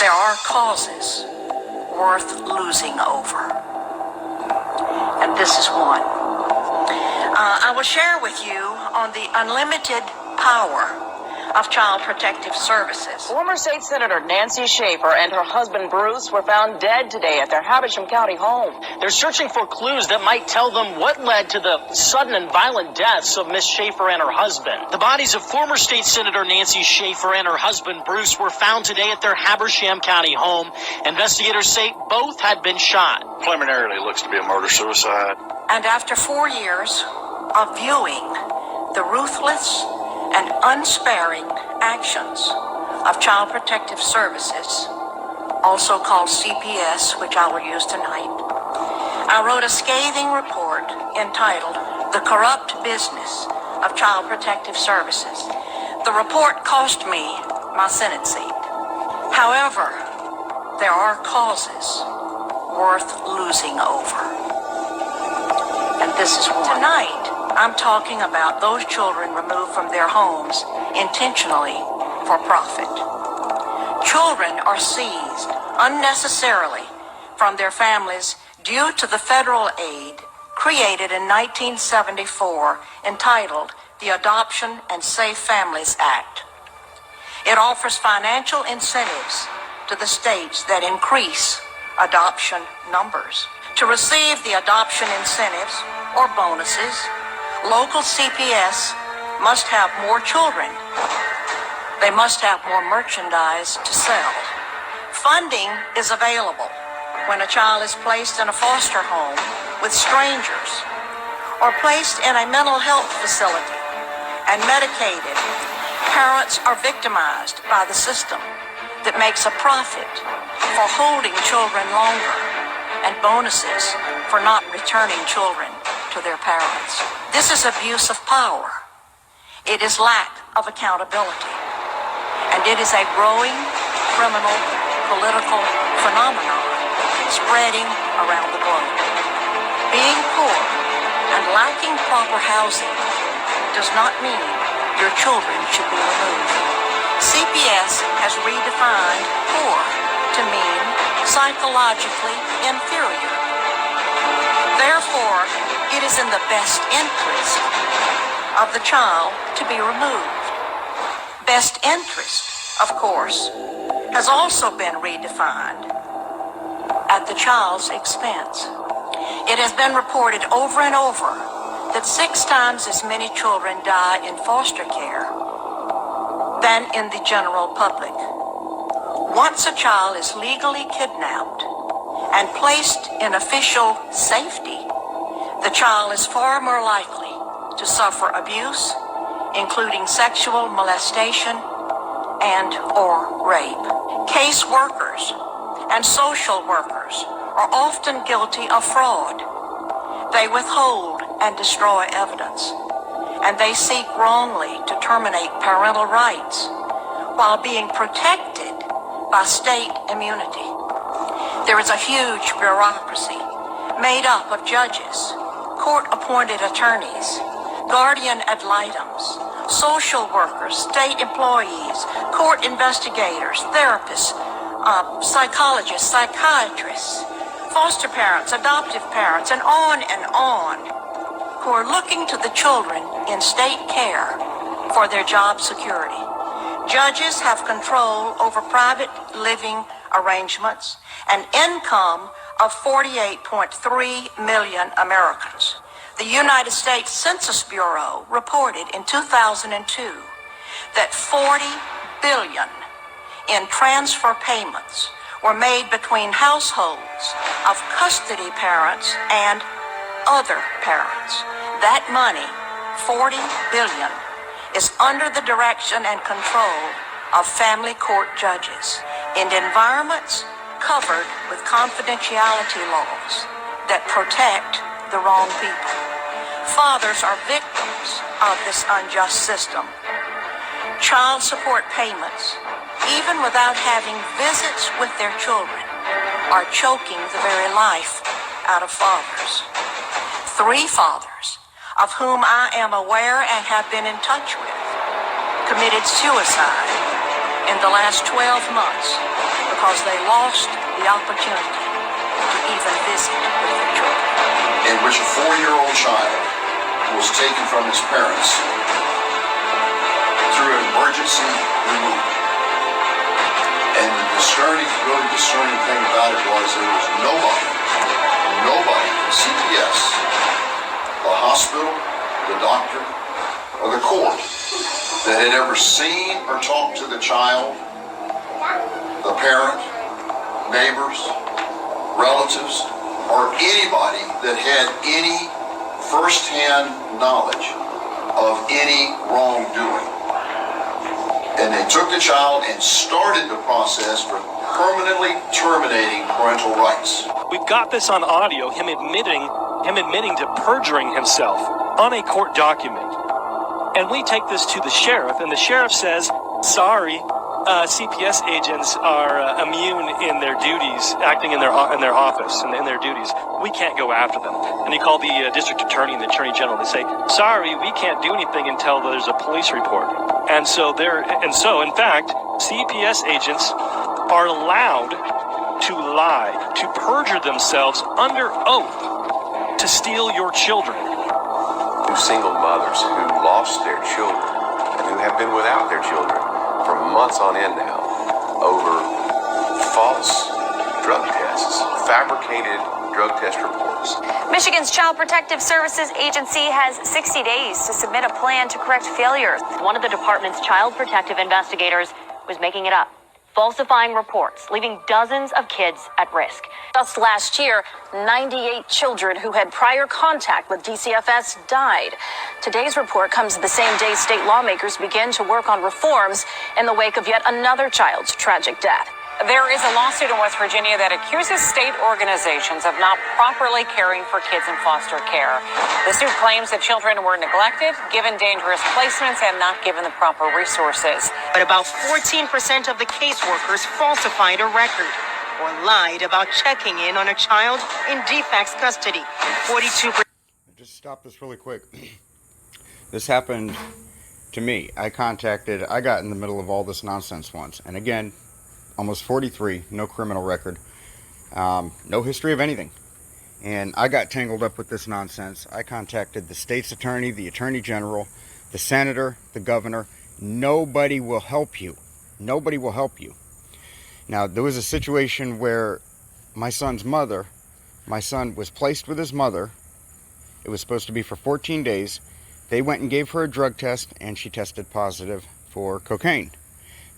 There are causes worth losing over, and this is one. I will share with you on the unlimited power of Child Protective Services. Former State Senator Nancy Schaefer and her husband Bruce were found dead today at their Havisham County home. They're searching for clues that might tell them what led to the sudden and violent deaths of Miss Schaefer and her husband. The bodies of former State Senator Nancy Schaefer and her husband Bruce were found today at their Havisham County home. Investigators say both had been shot. Preliminarily, it looks to be a murder-suicide. And after 4 years of viewing the ruthless and unsparing actions of Child Protective Services, also called CPS, which I will use tonight, I wrote a scathing report entitled "The Corrupt Business of Child Protective Services." The report cost me my Senate seat. However, there are causes worth losing over, and this is one. Tonight, I'm talking about those children removed from their homes intentionally for profit. Children are seized unnecessarily from their families due to the federal aid created in 1974 entitled the Adoption and Safe Families Act. It offers financial incentives to the states that increase adoption numbers. To receive the adoption incentives or bonuses, local CPS must have more children. They must have more merchandise to sell. Funding is available when a child is placed in a foster home with strangers or placed in a mental health facility and medicated. Parents are victimized by the system that makes a profit for holding children longer and bonuses for not returning children to their parents. This is abuse of power. It is lack of accountability. And it is a growing criminal political phenomenon spreading around the globe. Being poor and lacking proper housing does not mean your children should be removed. CPS has redefined poor to mean psychologically inferior. Therefore, it is in the best interest of the child to be removed. Best interest, of course, has also been redefined at the child's expense. It has been reported over and over that 6 times as many children die in foster care than in the general public. Once a child is legally kidnapped and placed in official safety, the child is far more likely to suffer abuse, including sexual molestation and or rape. Case workers and social workers are often guilty of fraud. They withhold and destroy evidence, and they seek wrongly to terminate parental rights while being protected by state immunity. There is a huge bureaucracy made up of judges, court-appointed attorneys, guardian ad litems, social workers, state employees, court investigators, therapists, psychologists, psychiatrists, foster parents, adoptive parents, and on, who are looking to the children in state care for their job security. Judges have control over private living arrangements and income of 48.3 million Americans. The United States Census Bureau reported in 2002 that 40 billion in transfer payments were made between households of custody parents and other parents. That money, 40 billion, is under the direction and control of family court judges in environments covered with confidentiality laws that protect the wrong people. Fathers are victims of this unjust system. Child support payments, even without having visits with their children, are choking the very life out of fathers. 3 fathers, of whom I am aware and have been in touch with, committed suicide in the last 12 months because they lost the opportunity to even visit with their children. In which a 4-year-old child was taken from his parents through an emergency removal. And the really discerning thing about it was there was nobody from CPS, the hospital, the doctor, or the court that had ever seen or talked to the child, the parent, neighbors, relatives, or anybody that had any first-hand knowledge of any wrongdoing. And they took the child and started the process for permanently terminating parental rights. We've got this on audio, him admitting to perjuring himself on a court document. And we take this to the sheriff, and the sheriff says, sorry, CPS agents are immune in their duties, acting in their office and in their duties. We can't go after them. And he called the district attorney and the attorney general. They say, sorry, we can't do anything until there's a police report. And so in fact, CPS agents are allowed to lie, to perjure themselves under oath to steal your children. Single mothers who lost their children and who have been without their children for months on end now over false drug tests, fabricated drug test reports. Michigan's Child Protective Services Agency has 60 days to submit a plan to correct failures. One of the department's child protective investigators was making it up, falsifying reports, leaving dozens of kids at risk. Just last year, 98 children who had prior contact with DCFS died. Today's report comes the same day state lawmakers begin to work on reforms in the wake of yet another child's tragic death. There is a lawsuit in West Virginia that accuses state organizations of not properly caring for kids in foster care. The suit claims that children were neglected, given dangerous placements, and not given the proper resources. But about 14% of the caseworkers falsified a record or lied about checking in on a child in DFACS custody. 42%. Just stop this really quick. This happened to me. I got in the middle of all this nonsense once. And again, almost 43, no criminal record, no history of anything. And I got tangled up with this nonsense. I contacted the state's attorney, the attorney general, the senator, the governor. Nobody will help you. Nobody will help you. Now, there was a situation where my son was placed with his mother. It was supposed to be for 14 days. They went and gave her a drug test, and she tested positive for cocaine.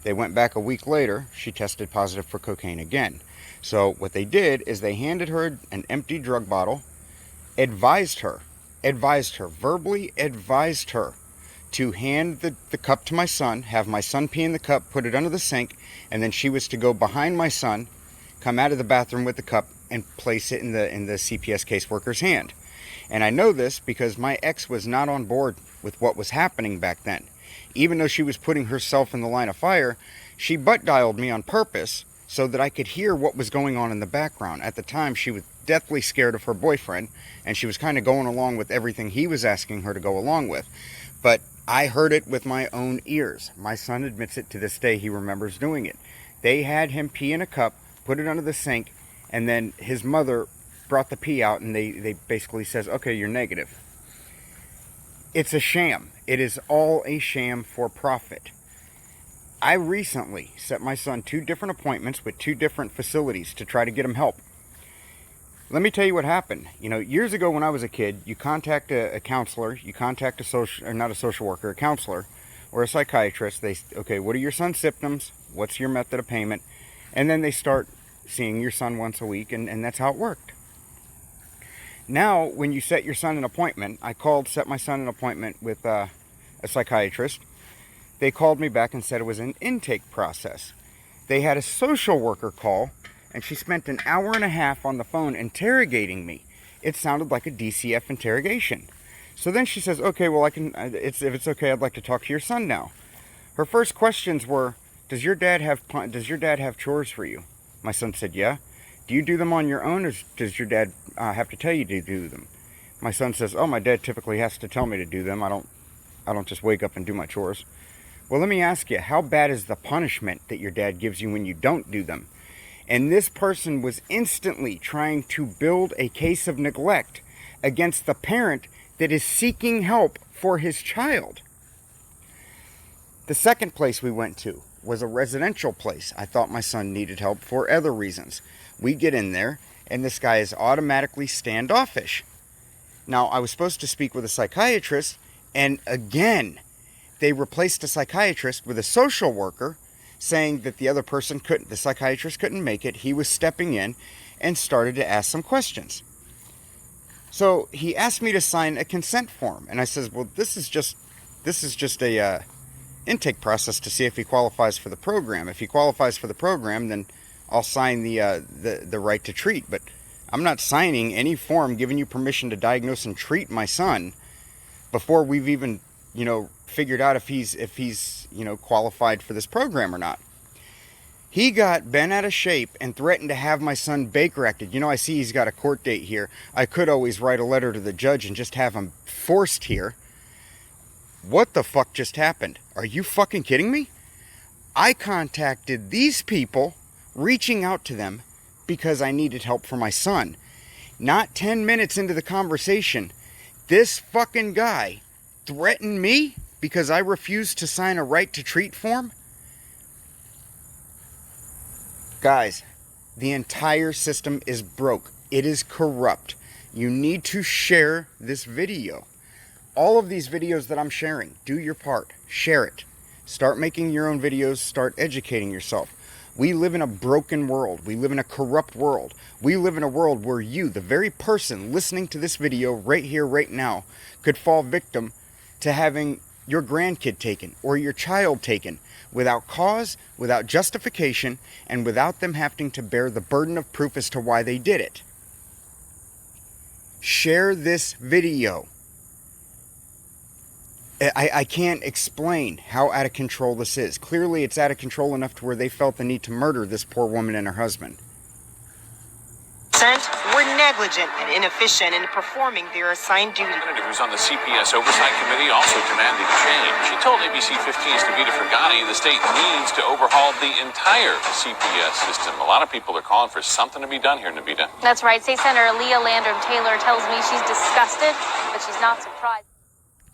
They went back a week later, she tested positive for cocaine again. So what they did is they handed her an empty drug bottle, verbally advised her to hand the cup to my son, have my son pee in the cup, put it under the sink, and then she was to go behind my son, come out of the bathroom with the cup, and place it in the CPS caseworker's hand. And I know this because my ex was not on board with what was happening back then. Even though she was putting herself in the line of fire, she butt dialed me on purpose so that I could hear what was going on in the background. At the time, she was deathly scared of her boyfriend, and she was kind of going along with everything he was asking her to go along with. But I heard it with my own ears. My son admits it to this day. He remembers doing it. They had him pee in a cup, put it under the sink, and then his mother brought the pee out, and they basically says, okay, you're negative. It's a sham. It is all a sham for profit. I recently set my son 2 different appointments with 2 different facilities to try to get him help. Let me tell you what happened. You know, years ago when I was a kid, you contact a counselor, you contact a counselor or a psychiatrist. Okay, what are your son's symptoms? What's your method of payment? And then they start seeing your son once a week, and that's how it worked. Now, when you set your son an appointment, set my son an appointment with a psychiatrist. They called me back and said it was an intake process. They had a social worker call, and she spent an hour and a half on the phone interrogating me. It sounded like a DCF interrogation. So then she says, okay, well, if it's okay, I'd like to talk to your son now. Her first questions were, does your dad have chores for you? My son said, yeah. Do you do them on your own, or does your dad have to tell you to do them? My son says, oh, my dad typically has to tell me to do them. I don't just wake up and do my chores. Well, let me ask you, how bad is the punishment that your dad gives you when you don't do them? And this person was instantly trying to build a case of neglect against the parent that is seeking help for his child. The second place we went to was a residential place. I thought my son needed help for other reasons. We get in there, and this guy is automatically standoffish. Now, I was supposed to speak with a psychiatrist, and again, they replaced a psychiatrist with a social worker, saying that the psychiatrist couldn't make it. He was stepping in and started to ask some questions. So he asked me to sign a consent form, and I says, well, this is just a intake process to see if he qualifies for the program. If he qualifies for the program, then I'll sign the right to treat. But I'm not signing any form giving you permission to diagnose and treat my son before we've even, figured out if he's qualified for this program or not. He got bent out of shape and threatened to have my son Baker acted. I see he's got a court date here. I could always write a letter to the judge and just have him forced here. What the fuck just happened? Are you fucking kidding me? I contacted these people, reaching out to them because I needed help for my son. Not 10 minutes into the conversation, this fucking guy threatened me because I refused to sign a right to treat form? Guys, the entire system is broke. It is corrupt. You need to share this video. All of these videos that I'm sharing, do your part. Share it. Start making your own videos. Start educating yourself. We live in a broken world. We live in a corrupt world. We live in a world where you, the very person listening to this video right here, right now, could fall victim to having your grandkid taken or your child taken without cause, without justification, and without them having to bear the burden of proof as to why they did it. Share this video. I can't explain how out of control this is. Clearly, it's out of control enough to where they felt the need to murder this poor woman and her husband. Were negligent and inefficient in performing their assigned duty. Who's on the CPS Oversight Committee also demanded change. She told ABC 15's Navita Fergani the state needs to overhaul the entire CPS system. A lot of people are calling for something to be done here, Navita. That's right. State Senator Leah Landrum Taylor tells me she's disgusted, but she's not surprised.